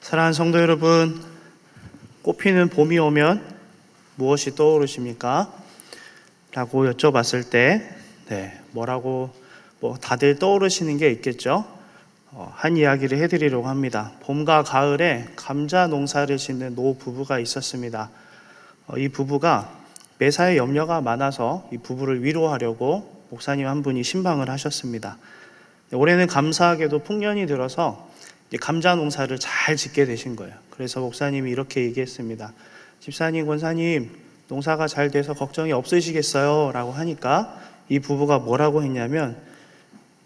사랑하는 성도 여러분, 꽃피는 봄이 오면 무엇이 떠오르십니까? 라고 여쭤봤을 때 뭐라고 다들 떠오르시는 게 있겠죠. 한 이야기를 해드리려고 합니다. 봄과 가을에 감자 농사를 짓는 노 부부가 있었습니다. 이 부부가 매사에 염려가 많아서 이 부부를 위로하려고 목사님 한 분이 신방을 하셨습니다. 올해는 감사하게도 풍년이 들어서 감자 농사를 잘 짓게 되신 거예요. 그래서 목사님이 이렇게 얘기했습니다. 집사님, 권사님, 농사가 잘 돼서 걱정이 없으시겠어요? 라고 하니까 이 부부가 뭐라고 했냐면,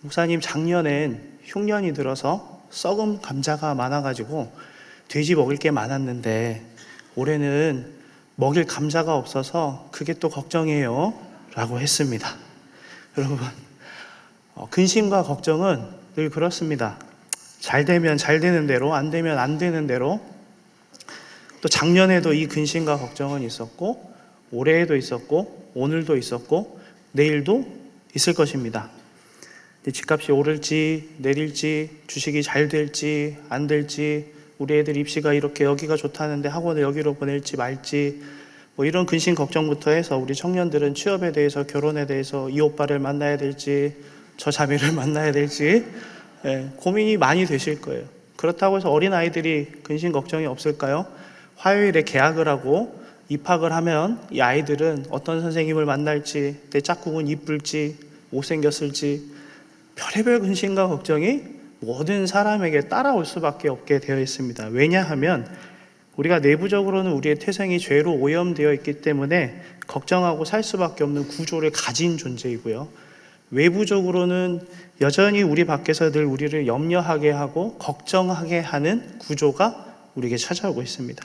목사님, 작년엔 흉년이 들어서 썩은 감자가 많아가지고 돼지 먹을 게 많았는데 올해는 먹일 감자가 없어서 그게 또 걱정이에요 라고 했습니다. 여러분, 근심과 걱정은 늘 그렇습니다. 잘 되면 잘 되는 대로, 안 되면 안 되는 대로. 또 작년에도 이 근심과 걱정은 있었고, 올해에도 있었고, 오늘도 있었고, 내일도 있을 것입니다. 집값이 오를지 내릴지, 주식이 잘 될지 안 될지, 우리 애들 입시가 이렇게 여기가 좋다는데 학원을 여기로 보낼지 말지, 이런 근심 걱정부터 해서 우리 청년들은 취업에 대해서, 결혼에 대해서, 이 오빠를 만나야 될지 저 자매를 만나야 될지 고민이 많이 되실 거예요. 그렇다고 해서 어린아이들이 근심 걱정이 없을까요? 화요일에 개학을 하고 입학을 하면 이 아이들은 어떤 선생님을 만날지, 내 짝꿍은 이쁠지 못생겼을지, 별의별 근심과 걱정이 모든 사람에게 따라올 수밖에 없게 되어 있습니다. 왜냐하면 우리가 내부적으로는 우리의 태생이 죄로 오염되어 있기 때문에 걱정하고 살 수밖에 없는 구조를 가진 존재이고요, 외부적으로는 여전히 우리 밖에서 늘 우리를 염려하게 하고 걱정하게 하는 구조가 우리에게 찾아오고 있습니다.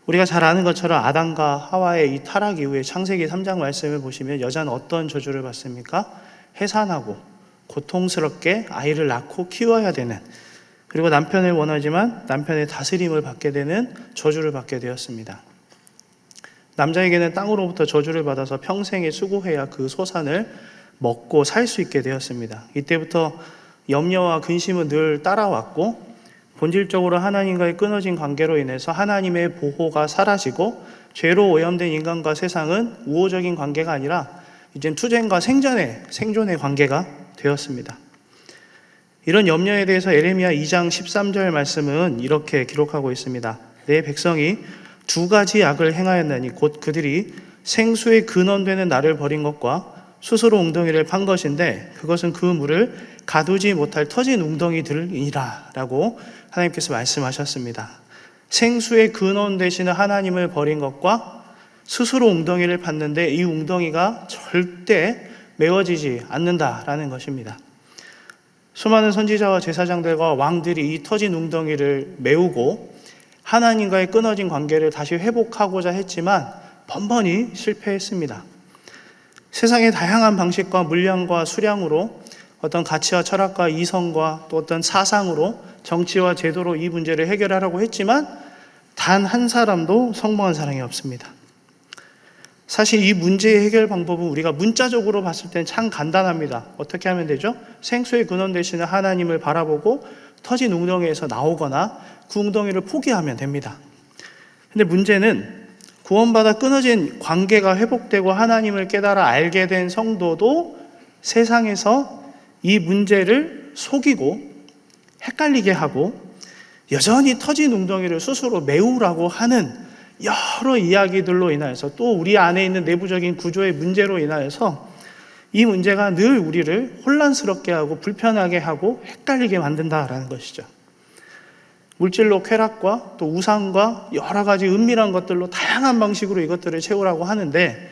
우리가 잘 아는 것처럼 아담과 하와의 이 타락 이후에 창세기 3장 말씀을 보시면 여자는 어떤 저주를 받습니까? 해산하고 고통스럽게 아이를 낳고 키워야 되는, 그리고 남편을 원하지만 남편의 다스림을 받게 되는 저주를 받게 되었습니다. 남자에게는 땅으로부터 저주를 받아서 평생에 수고해야 그 소산을 먹고 살 수 있게 되었습니다. 이때부터 염려와 근심은 늘 따라왔고, 본질적으로 하나님과의 끊어진 관계로 인해서 하나님의 보호가 사라지고 죄로 오염된 인간과 세상은 우호적인 관계가 아니라 이젠 투쟁과 생존의 관계가 되었습니다. 이런 염려에 대해서 예레미야 2장 13절 말씀은 이렇게 기록하고 있습니다. 내 백성이 두 가지 악을 행하였나니 곧 그들이 생수의 근원되는 나를 버린 것과 스스로 웅덩이를 판 것인데 그것은 그 물을 가두지 못할 터진 웅덩이들이라 라고 하나님께서 말씀하셨습니다. 생수의 근원 되시는 하나님을 버린 것과 스스로 웅덩이를 팠는데 이 웅덩이가 절대 메워지지 않는다라는 것입니다. 수많은 선지자와 제사장들과 왕들이 이 터진 웅덩이를 메우고 하나님과의 끊어진 관계를 다시 회복하고자 했지만 번번이 실패했습니다. 세상의 다양한 방식과 물량과 수량으로, 어떤 가치와 철학과 이성과 또 어떤 사상으로, 정치와 제도로 이 문제를 해결하려고 했지만 단 한 사람도 성공한 사람이 없습니다. 사실 이 문제의 해결 방법은 우리가 문자적으로 봤을 땐 참 간단합니다. 어떻게 하면 되죠? 생수의 근원 되시는 하나님을 바라보고 터진 웅덩이에서 나오거나 그 웅덩이를 포기하면 됩니다. 근데 문제는 구원받아 끊어진 관계가 회복되고 하나님을 깨달아 알게 된 성도도 세상에서 이 문제를 속이고 헷갈리게 하고 여전히 터진 웅덩이를 스스로 메우라고 하는 여러 이야기들로 인하여서, 또 우리 안에 있는 내부적인 구조의 문제로 인하여서 이 문제가 늘 우리를 혼란스럽게 하고 불편하게 하고 헷갈리게 만든다라는 것이죠. 물질로 쾌락과 또 우상과 여러 가지 은밀한 것들로 다양한 방식으로 이것들을 채우라고 하는데,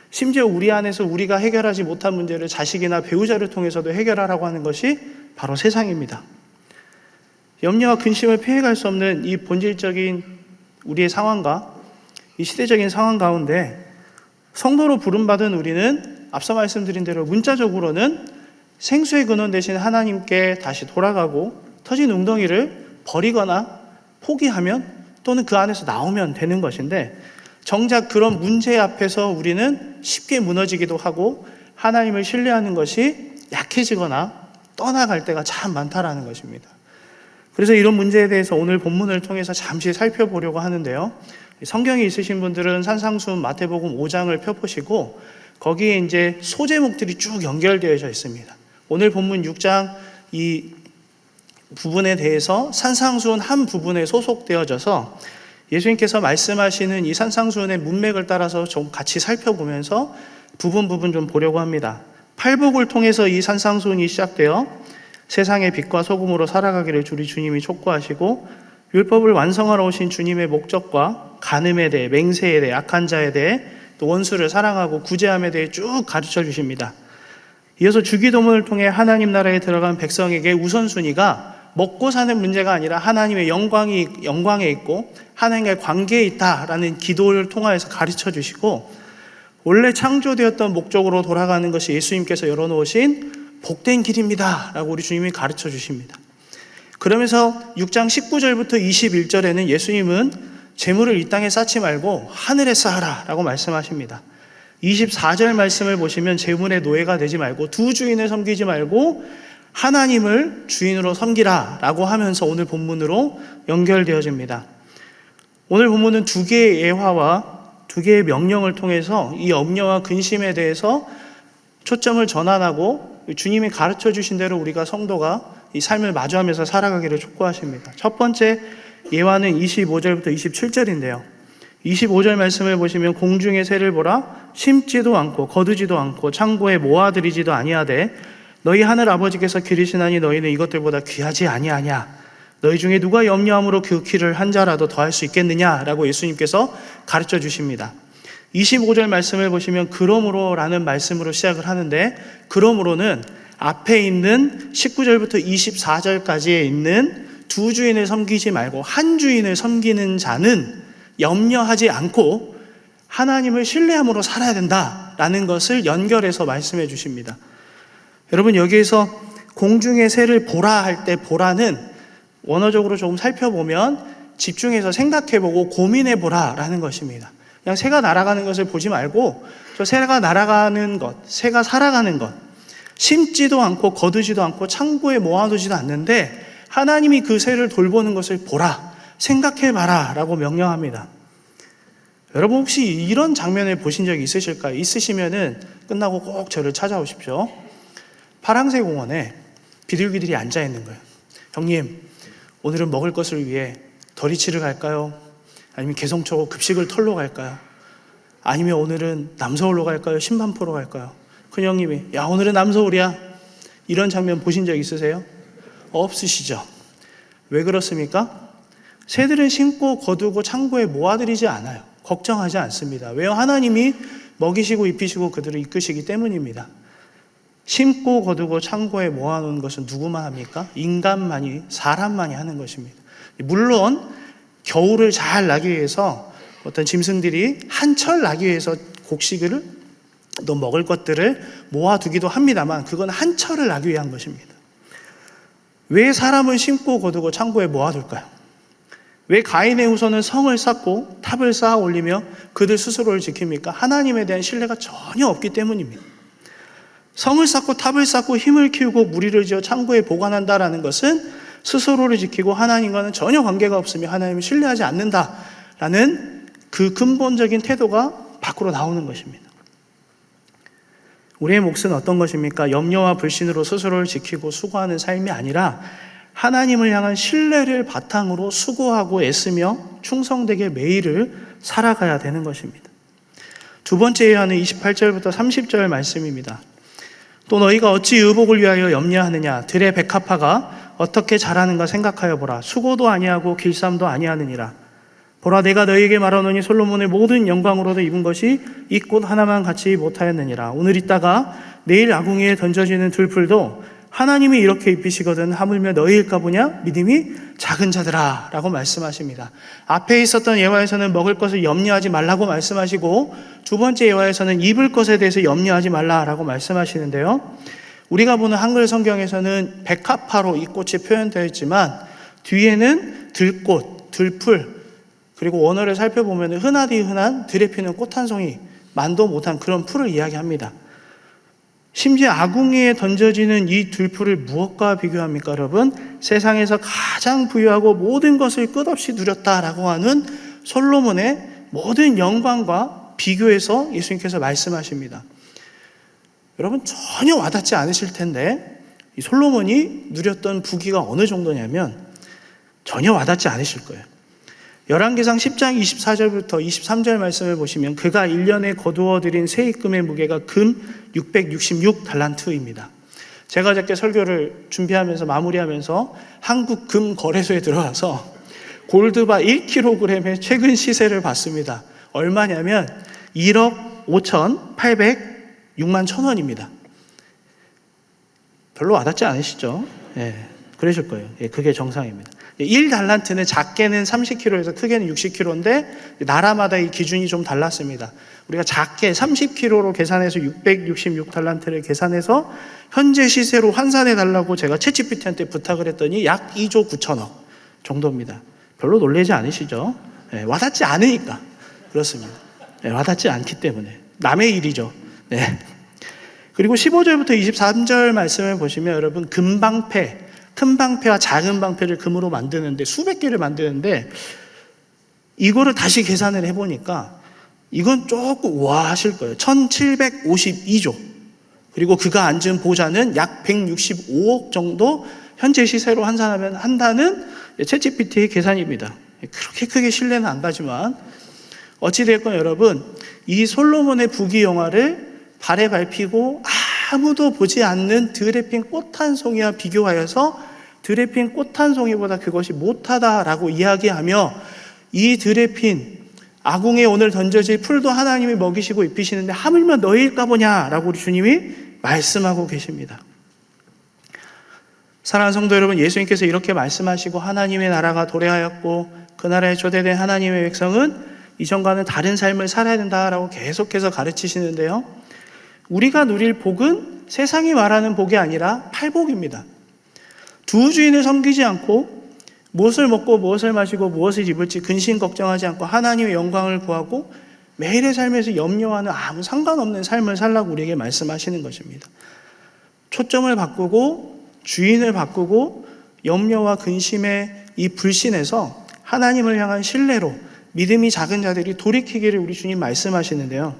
심지어 우리 안에서 우리가 해결하지 못한 문제를 자식이나 배우자를 통해서도 해결하라고 하는 것이 바로 세상입니다. 염려와 근심을 피해갈 수 없는 이 본질적인 우리의 상황과 이 시대적인 상황 가운데 성도로 부름받은 우리는 앞서 말씀드린 대로 문자적으로는 생수의 근원 되신 하나님께 다시 돌아가고 터진 웅덩이를 버리거나 포기하면 또는 그 안에서 나오면 되는 것인데, 정작 그런 문제 앞에서 우리는 쉽게 무너지기도 하고 하나님을 신뢰하는 것이 약해지거나 떠나갈 때가 참 많다라는 것입니다. 그래서 이런 문제에 대해서 오늘 본문을 통해서 잠시 살펴보려고 하는데요. 성경이 있으신 분들은 산상수훈 마태복음 5장을 펴보시고 거기에 이제 소제목들이 쭉 연결되어져 있습니다. 오늘 본문 6장 이 부분에 대해서 산상수훈 한 부분에 소속되어져서 예수님께서 말씀하시는 이 산상수훈의 문맥을 따라서 좀 같이 살펴보면서 부분 좀 보려고 합니다. 팔복을 통해서 이 산상수훈이 시작되어 세상의 빛과 소금으로 살아가기를 우리 주님이 촉구하시고 율법을 완성하러 오신 주님의 목적과 간음에 대해, 맹세에 대해, 악한 자에 대해, 또 원수를 사랑하고 구제함에 대해 쭉 가르쳐 주십니다. 이어서 주기도문을 통해 하나님 나라에 들어간 백성에게 우선순위가 먹고 사는 문제가 아니라 하나님의 영광에 있고 하나님과의 관계에 있다라는 기도를 통하여서 가르쳐 주시고, 원래 창조되었던 목적으로 돌아가는 것이 예수님께서 열어놓으신 복된 길입니다 라고 우리 주님이 가르쳐 주십니다. 그러면서 6장 19절부터 21절에는 예수님은 재물을 이 땅에 쌓지 말고 하늘에 쌓아라 라고 말씀하십니다. 24절 말씀을 보시면 재물의 노예가 되지 말고 두 주인을 섬기지 말고 하나님을 주인으로 섬기라 라고 하면서 오늘 본문으로 연결되어집니다. 오늘 본문은 두 개의 예화와 두 개의 명령을 통해서 이 염려와 근심에 대해서 초점을 전환하고 주님이 가르쳐 주신 대로 우리가 성도가 이 삶을 마주하면서 살아가기를 촉구하십니다. 첫 번째 예화는 25절부터 27절인데요. 25절 말씀을 보시면 공중의 새를 보라, 심지도 않고 거두지도 않고 창고에 모아들이지도 아니하되 너희 하늘 아버지께서 기르시나니 너희는 이것들보다 귀하지 아니하냐. 너희 중에 누가 염려함으로 그 키를 한 자라도 더할 수 있겠느냐라고 예수님께서 가르쳐 주십니다. 25절 말씀을 보시면 그러므로 라는 말씀으로 시작을 하는데, 그러므로는 앞에 있는 19절부터 24절까지에 있는 두 주인을 섬기지 말고 한 주인을 섬기는 자는 염려하지 않고 하나님을 신뢰함으로 살아야 된다라는 것을 연결해서 말씀해 주십니다. 여러분, 여기에서 공중의 새를 보라 할 때 보라는 원어적으로 조금 살펴보면 집중해서 생각해보고 고민해보라 라는 것입니다. 그냥 새가 날아가는 것을 보지 말고 저 새가 날아가는 것, 새가 살아가는 것, 심지도 않고 거두지도 않고 창고에 모아두지도 않는데 하나님이 그 새를 돌보는 것을 보라, 생각해봐라 라고 명령합니다. 여러분, 혹시 이런 장면을 보신 적이 있으실까요? 있으시면은 끝나고 꼭 저를 찾아오십시오. 파랑새 공원에 비둘기들이 앉아있는 거예요. 형님, 오늘은 먹을 것을 위해 더리치를 갈까요? 아니면 개성초 급식을 털러 갈까요? 아니면 오늘은 남서울로 갈까요? 신반포로 갈까요? 큰 형님이 야, 오늘은 남서울이야. 이런 장면 보신 적 있으세요? 없으시죠? 왜 그렇습니까? 새들은 심고 거두고 창고에 모아들이지 않아요. 걱정하지 않습니다. 왜요? 하나님이 먹이시고 입히시고 그들을 이끄시기 때문입니다. 심고 거두고 창고에 모아놓은 것은 누구만 합니까? 인간만이, 사람만이 하는 것입니다. 물론 겨울을 잘 나기 위해서 어떤 짐승들이 한철 나기 위해서 곡식을 또 먹을 것들을 모아두기도 합니다만 그건 한철을 나기 위한 것입니다. 왜 사람을 심고 거두고 창고에 모아둘까요? 왜 가인의 후손은 성을 쌓고 탑을 쌓아 올리며 그들 스스로를 지킵니까? 하나님에 대한 신뢰가 전혀 없기 때문입니다. 성을 쌓고 탑을 쌓고 힘을 키우고 무리를 지어 창고에 보관한다라는 것은 스스로를 지키고 하나님과는 전혀 관계가 없으며 하나님을 신뢰하지 않는다라는 그 근본적인 태도가 밖으로 나오는 것입니다. 우리의 몫은 어떤 것입니까? 염려와 불신으로 스스로를 지키고 수고하는 삶이 아니라 하나님을 향한 신뢰를 바탕으로 수고하고 애쓰며 충성되게 매일을 살아가야 되는 것입니다. 두 번째 예화는 28절부터 30절 말씀입니다. 또 너희가 어찌 의복을 위하여 염려하느냐? 들의 백합화가 어떻게 자라는가 생각하여 보라. 수고도 아니하고 길쌈도 아니하느니라. 보라, 내가 너희에게 말하노니 솔로몬의 모든 영광으로도 입은 것이 이 꽃 하나만 같이 못하였느니라. 오늘 있다가 내일 아궁이에 던져지는 들풀도 하나님이 이렇게 입히시거든 하물며 너희일까 보냐? 믿음이 작은 자들아 라고 말씀하십니다. 앞에 있었던 예화에서는 먹을 것을 염려하지 말라고 말씀하시고 두 번째 예화에서는 입을 것에 대해서 염려하지 말라라고 말씀하시는데요, 우리가 보는 한글 성경에서는 백합화로 이 꽃이 표현되어 있지만 뒤에는 들꽃, 들풀, 그리고 원어를 살펴보면 흔하디 흔한 들에 피는 꽃 한 송이, 만도 못한 그런 풀을 이야기합니다. 심지어 아궁이에 던져지는 이 들풀을 무엇과 비교합니까, 여러분? 세상에서 가장 부유하고 모든 것을 끝없이 누렸다라고 하는 솔로몬의 모든 영광과 비교해서 예수님께서 말씀하십니다. 여러분, 전혀 와닿지 않으실 텐데 이 솔로몬이 누렸던 부귀가 어느 정도냐면 전혀 와닿지 않으실 거예요. 열왕기상 10장 24절부터 23절 말씀을 보시면 그가 1년에 거두어 들인 세입금의 무게가 금 666달란트입니다. 제가 어저께 설교를 준비하면서 마무리하면서 한국 금 거래소에 들어가서 골드바 1kg의 최근 시세를 봤습니다. 얼마냐면 1억 5,806만 1,000원입니다. 별로 와닿지 않으시죠? 그러실 거예요. 그게 정상입니다. 1달란트는 작게는 30kg에서 크게는 60kg인데 나라마다 이 기준이 좀 달랐습니다. 우리가 작게 30kg로 계산해서 666달란트를 계산해서 현재 시세로 환산해 달라고 제가 챗GPT한테 부탁을 했더니 약 2조 9천억 정도입니다. 별로 놀라지 않으시죠? 와닿지 않으니까 그렇습니다. 와닿지 않기 때문에 남의 일이죠. 그리고 15절부터 23절 말씀을 보시면 여러분 금방패, 큰 방패와 작은 방패를 금으로 만드는데 수백 개를 만드는데 이거를 다시 계산을 해보니까 이건 조금 와 하실 거예요. 1752조. 그리고 그가 앉은 보좌는 약 165억 정도 현재 시세로 환산하면 한다는 챗GPT의 계산입니다. 그렇게 크게 신뢰는 안 가지만 어찌됐건 여러분 이 솔로몬의 부귀 영화를 발에 밟히고 아무도 보지 않는 들에 핀 꽃 한 송이와 비교하여서 들에 핀 꽃 한 송이보다 그것이 못하다라고 이야기하며 이 들에 핀 아궁에 오늘 던져질 풀도 하나님이 먹이시고 입히시는데 하물며 너희일까 보냐라고 우리 주님이 말씀하고 계십니다. 사랑하는 성도 여러분, 예수님께서 이렇게 말씀하시고 하나님의 나라가 도래하였고 그 나라에 초대된 하나님의 백성은 이전과는 다른 삶을 살아야 된다라고 계속해서 가르치시는데요. 우리가 누릴 복은 세상이 말하는 복이 아니라 팔복입니다. 두 주인을 섬기지 않고 무엇을 먹고 무엇을 마시고 무엇을 입을지 근심 걱정하지 않고 하나님의 영광을 구하고 매일의 삶에서 염려하는 아무 상관없는 삶을 살라고 우리에게 말씀하시는 것입니다. 초점을 바꾸고 주인을 바꾸고 염려와 근심의 이 불신에서 하나님을 향한 신뢰로 믿음이 작은 자들이 돌이키기를 우리 주님 말씀하시는데요.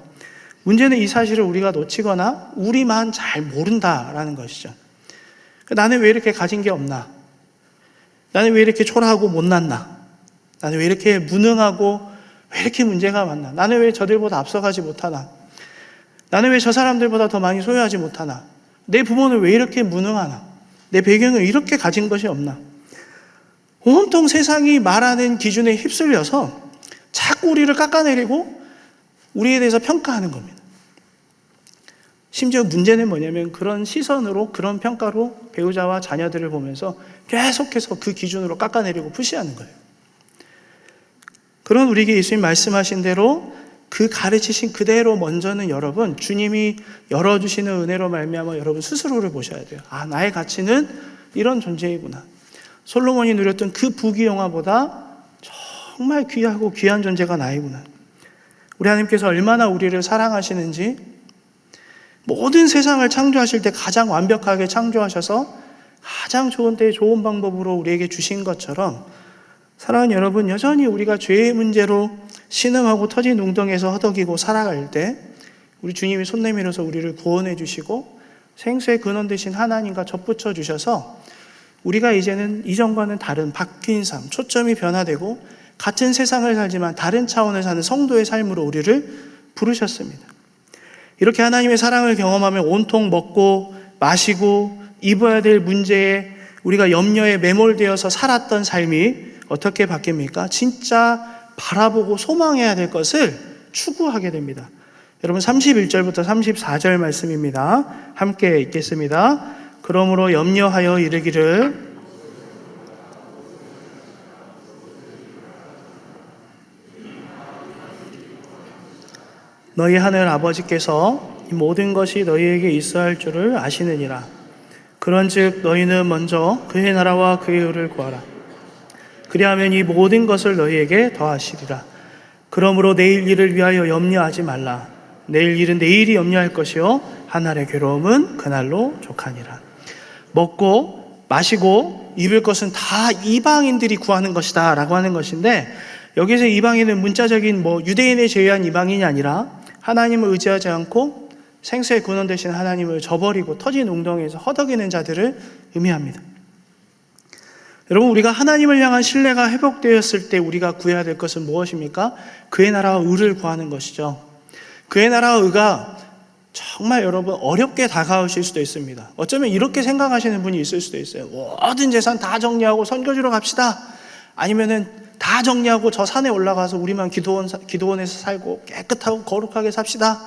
문제는 이 사실을 우리가 놓치거나 우리만 잘 모른다라는 것이죠. 나는 왜 이렇게 가진 게 없나? 나는 왜 이렇게 초라하고 못났나? 나는 왜 이렇게 무능하고 왜 이렇게 문제가 많나? 나는 왜 저들보다 앞서가지 못하나? 나는 왜 저 사람들보다 더 많이 소유하지 못하나? 내 부모는 왜 이렇게 무능하나? 내 배경은 이렇게 가진 것이 없나? 온통 세상이 말하는 기준에 휩쓸려서 자꾸 우리를 깎아내리고 우리에 대해서 평가하는 겁니다. 심지어 문제는 뭐냐면 그런 시선으로 그런 평가로 배우자와 자녀들을 보면서 계속해서 그 기준으로 깎아내리고 푸시하는 거예요. 그런 우리에게 예수님 말씀하신 대로 그 가르치신 그대로 먼저는 여러분 주님이 열어주시는 은혜로 말미암아 여러분 스스로를 보셔야 돼요. 아, 나의 가치는 이런 존재이구나. 솔로몬이 누렸던 그 부귀 영화보다 정말 귀하고 귀한 존재가 나이구나. 우리 하나님께서 얼마나 우리를 사랑하시는지 모든 세상을 창조하실 때 가장 완벽하게 창조하셔서 가장 좋은 때에 좋은 방법으로 우리에게 주신 것처럼 사랑하는 여러분, 여전히 우리가 죄의 문제로 신음하고 터진 웅덩이에서 허덕이고 살아갈 때 우리 주님이 손 내밀어서 우리를 구원해 주시고 생수의 근원 되신 하나님과 접붙여 주셔서 우리가 이제는 이전과는 다른 바뀐 삶, 초점이 변화되고 같은 세상을 살지만 다른 차원을 사는 성도의 삶으로 우리를 부르셨습니다. 이렇게 하나님의 사랑을 경험하며 온통 먹고 마시고 입어야 될 문제에 우리가 염려에 매몰되어서 살았던 삶이 어떻게 바뀝니까? 진짜 바라보고 소망해야 될 것을 추구하게 됩니다. 여러분 31절부터 34절 말씀입니다. 함께 읽겠습니다. 그러므로 염려하여 이르기를 너희 하늘 아버지께서 이 모든 것이 너희에게 있어야 할 줄을 아시느니라. 그런즉 너희는 먼저 그의 나라와 그의 의를 구하라. 그리하면 이 모든 것을 너희에게 더하시리라. 그러므로 내일 일을 위하여 염려하지 말라. 내일 일은 내일이 염려할 것이요 한 날의 괴로움은 그날로 족하니라. 먹고 마시고 입을 것은 다 이방인들이 구하는 것이다 라고 하는 것인데, 여기서 이방인은 문자적인 유대인에 제외한 이방인이 아니라 하나님을 의지하지 않고 생수의 근원 되신 하나님을 저버리고 터진 웅덩이에서 허덕이는 자들을 의미합니다. 여러분, 우리가 하나님을 향한 신뢰가 회복되었을 때 우리가 구해야 될 것은 무엇입니까? 그의 나라와 의를 구하는 것이죠. 그의 나라와 의가 정말 여러분 어렵게 다가오실 수도 있습니다. 어쩌면 이렇게 생각하시는 분이 있을 수도 있어요. 모든 재산 다 정리하고 선교지로 갑시다. 아니면은 다 정리하고 저 산에 올라가서 우리만 기도원에서 살고 깨끗하고 거룩하게 삽시다.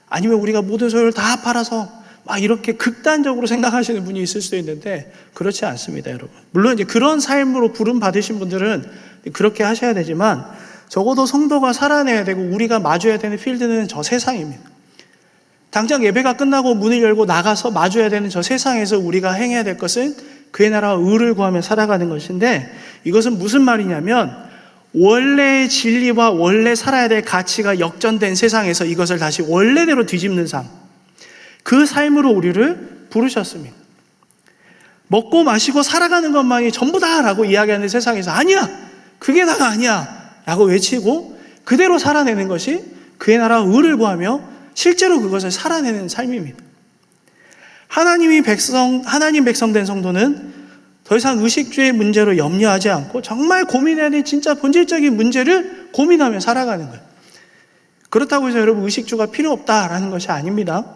아니면 우리가 모든 소유를 다 팔아서 막 이렇게 극단적으로 생각하시는 분이 있을 수도 있는데, 그렇지 않습니다, 여러분. 물론 이제 그런 삶으로 부름 받으신 분들은 그렇게 하셔야 되지만, 적어도 성도가 살아내야 되고 우리가 마주해야 되는 필드는 저 세상입니다. 당장 예배가 끝나고 문을 열고 나가서 마주해야 되는 저 세상에서 우리가 행해야 될 것은 그의 나라와 의를 구하며 살아가는 것인데, 이것은 무슨 말이냐면 원래의 진리와 원래 살아야 될 가치가 역전된 세상에서 이것을 다시 원래대로 뒤집는 삶, 그 삶으로 우리를 부르셨습니다. 먹고 마시고 살아가는 것만이 전부다라고 이야기하는 세상에서 아니야, 그게 나가 아니야 라고 외치고 그대로 살아내는 것이 그의 나라와 의를 구하며 실제로 그것을 살아내는 삶입니다. 하나님 백성 된 성도는 더 이상 의식주의 문제로 염려하지 않고 정말 고민해야 될 진짜 본질적인 문제를 고민하며 살아가는 거예요. 그렇다고 해서 여러분 의식주가 필요 없다라는 것이 아닙니다.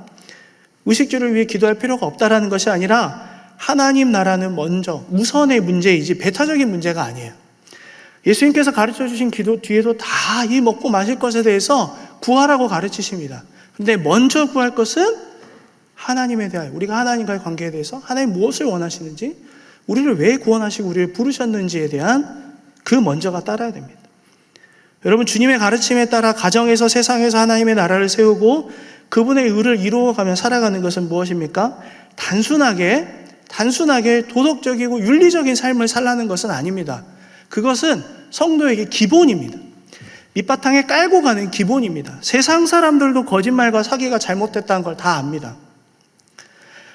의식주를 위해 기도할 필요가 없다라는 것이 아니라 하나님 나라는 먼저 우선의 문제이지 배타적인 문제가 아니에요. 예수님께서 가르쳐 주신 기도 뒤에도 다 이 먹고 마실 것에 대해서 구하라고 가르치십니다. 그런데 먼저 구할 것은 하나님에 대하여, 우리가 하나님과의 관계에 대해서 하나님 무엇을 원하시는지, 우리를 왜 구원하시고 우리를 부르셨는지에 대한 그 먼저가 따라야 됩니다. 여러분, 주님의 가르침에 따라 가정에서 세상에서 하나님의 나라를 세우고 그분의 의를 이루어가며 살아가는 것은 무엇입니까? 단순하게 도덕적이고 윤리적인 삶을 살라는 것은 아닙니다. 그것은 성도에게 기본입니다. 밑바탕에 깔고 가는 기본입니다. 세상 사람들도 거짓말과 사기가 잘못됐다는 걸 다 압니다.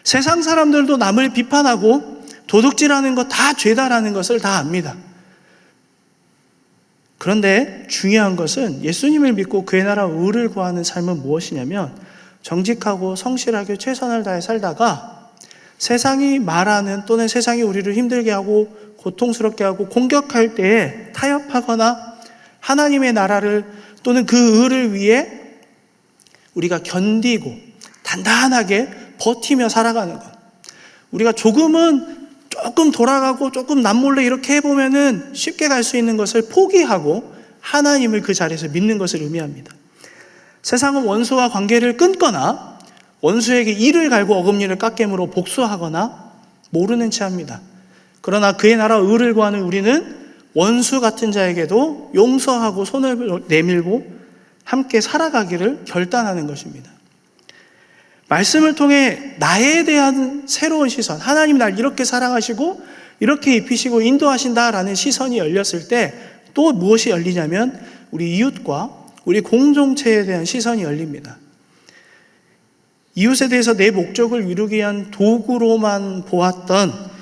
세상 사람들도 남을 비판하고 도둑질하는 것 다 죄다라는 것을 다 압니다. 그런데 중요한 것은 예수님을 믿고 그의 나라 의를 구하는 삶은 무엇이냐면, 정직하고 성실하게 최선을 다해 살다가 세상이 말하는, 또는 세상이 우리를 힘들게 하고 고통스럽게 하고 공격할 때에 타협하거나 하나님의 나라를 또는 그 의를 위해 우리가 견디고 단단하게 버티며 살아가는 것. 우리가 조금 돌아가고 조금 남몰래 이렇게 해보면은 쉽게 갈 수 있는 것을 포기하고 하나님을 그 자리에서 믿는 것을 의미합니다. 세상은 원수와 관계를 끊거나 원수에게 이를 갈고 어금니를 깎겜으로 복수하거나 모르는 채 합니다. 그러나 그의 나라 의를 구하는 우리는 원수 같은 자에게도 용서하고 손을 내밀고 함께 살아가기를 결단하는 것입니다. 말씀을 통해 나에 대한 새로운 시선, 하나님이 날 이렇게 사랑하시고 이렇게 입히시고 인도하신다라는 시선이 열렸을 때 또 무엇이 열리냐면 우리 이웃과 우리 공동체에 대한 시선이 열립니다. 이웃에 대해서 내 목적을 이루기 위한 도구로만 보았던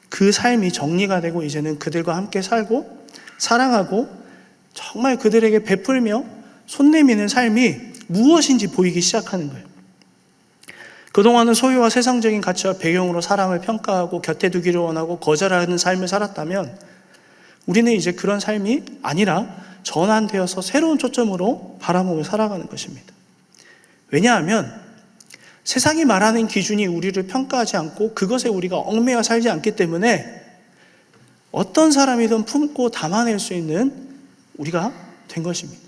그 삶이 정리가 되고 이제는 그들과 함께 살고 사랑하고 정말 그들에게 베풀며 손 내미는 삶이 무엇인지 보이기 시작하는 거예요. 그동안은 소유와 세상적인 가치와 배경으로 사람을 평가하고 곁에 두기를 원하고 거절하는 삶을 살았다면, 우리는 이제 그런 삶이 아니라 전환되어서 새로운 초점으로 바라보며 살아가는 것입니다. 왜냐하면 세상이 말하는 기준이 우리를 평가하지 않고 그것에 우리가 얽매여 살지 않기 때문에 어떤 사람이든 품고 담아낼 수 있는 우리가 된 것입니다.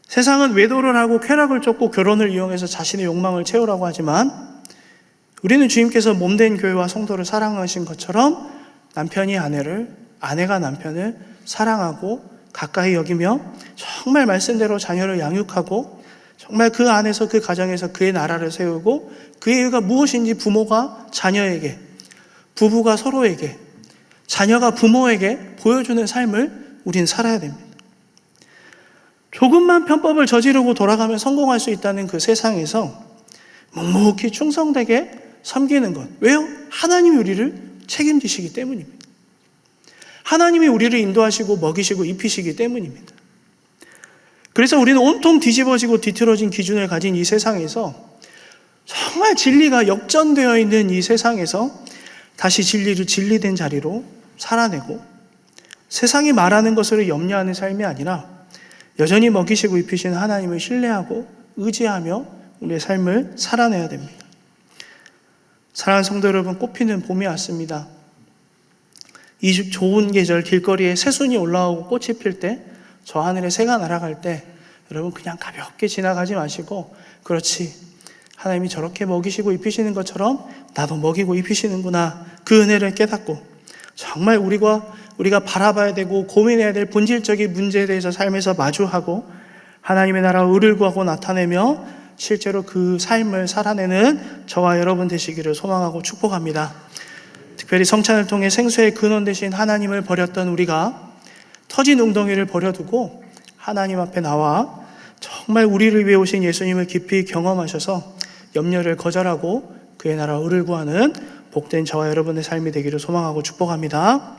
세상은 외도를 하고 쾌락을 쫓고 결혼을 이용해서 자신의 욕망을 채우라고 하지만, 우리는 주님께서 몸된 교회와 성도를 사랑하신 것처럼 남편이 아내를, 아내가 남편을 사랑하고 가까이 여기며 정말 말씀대로 자녀를 양육하고 정말 그 안에서 그 가정에서 그의 나라를 세우고 그의 의가 무엇인지 부모가 자녀에게, 부부가 서로에게, 자녀가 부모에게 보여주는 삶을 우리는 살아야 됩니다. 조금만 편법을 저지르고 돌아가면 성공할 수 있다는 그 세상에서 묵묵히 충성되게 섬기는 것. 왜요? 하나님이 우리를 책임지시기 때문입니다. 하나님이 우리를 인도하시고 먹이시고 입히시기 때문입니다. 그래서 우리는 온통 뒤집어지고 뒤틀어진 기준을 가진 이 세상에서, 정말 진리가 역전되어 있는 이 세상에서 다시 진리를 진리된 자리로 살아내고, 세상이 말하는 것으로 염려하는 삶이 아니라 여전히 먹이시고 입히시는 하나님을 신뢰하고 의지하며 우리의 삶을 살아내야 됩니다. 사랑하는 성도 여러분, 꽃피는 봄이 왔습니다. 이 좋은 계절, 길거리에 새순이 올라오고 꽃이 필 때, 저 하늘에 새가 날아갈 때 여러분 그냥 가볍게 지나가지 마시고, 그렇지, 하나님이 저렇게 먹이시고 입히시는 것처럼 나도 먹이고 입히시는구나, 그 은혜를 깨닫고 정말 우리가 바라봐야 되고 고민해야 될 본질적인 문제에 대해서 삶에서 마주하고 하나님의 나라 의를 구하고 나타내며 실제로 그 삶을 살아내는 저와 여러분 되시기를 소망하고 축복합니다. 특별히 성찬을 통해 생수의 근원 되신 하나님을 버렸던 우리가 터진 웅덩이를 버려두고 하나님 앞에 나와 정말 우리를 위해 오신 예수님을 깊이 경험하셔서 염려를 거절하고 그의 나라 의를 구하는 복된 저와 여러분의 삶이 되기를 소망하고 축복합니다.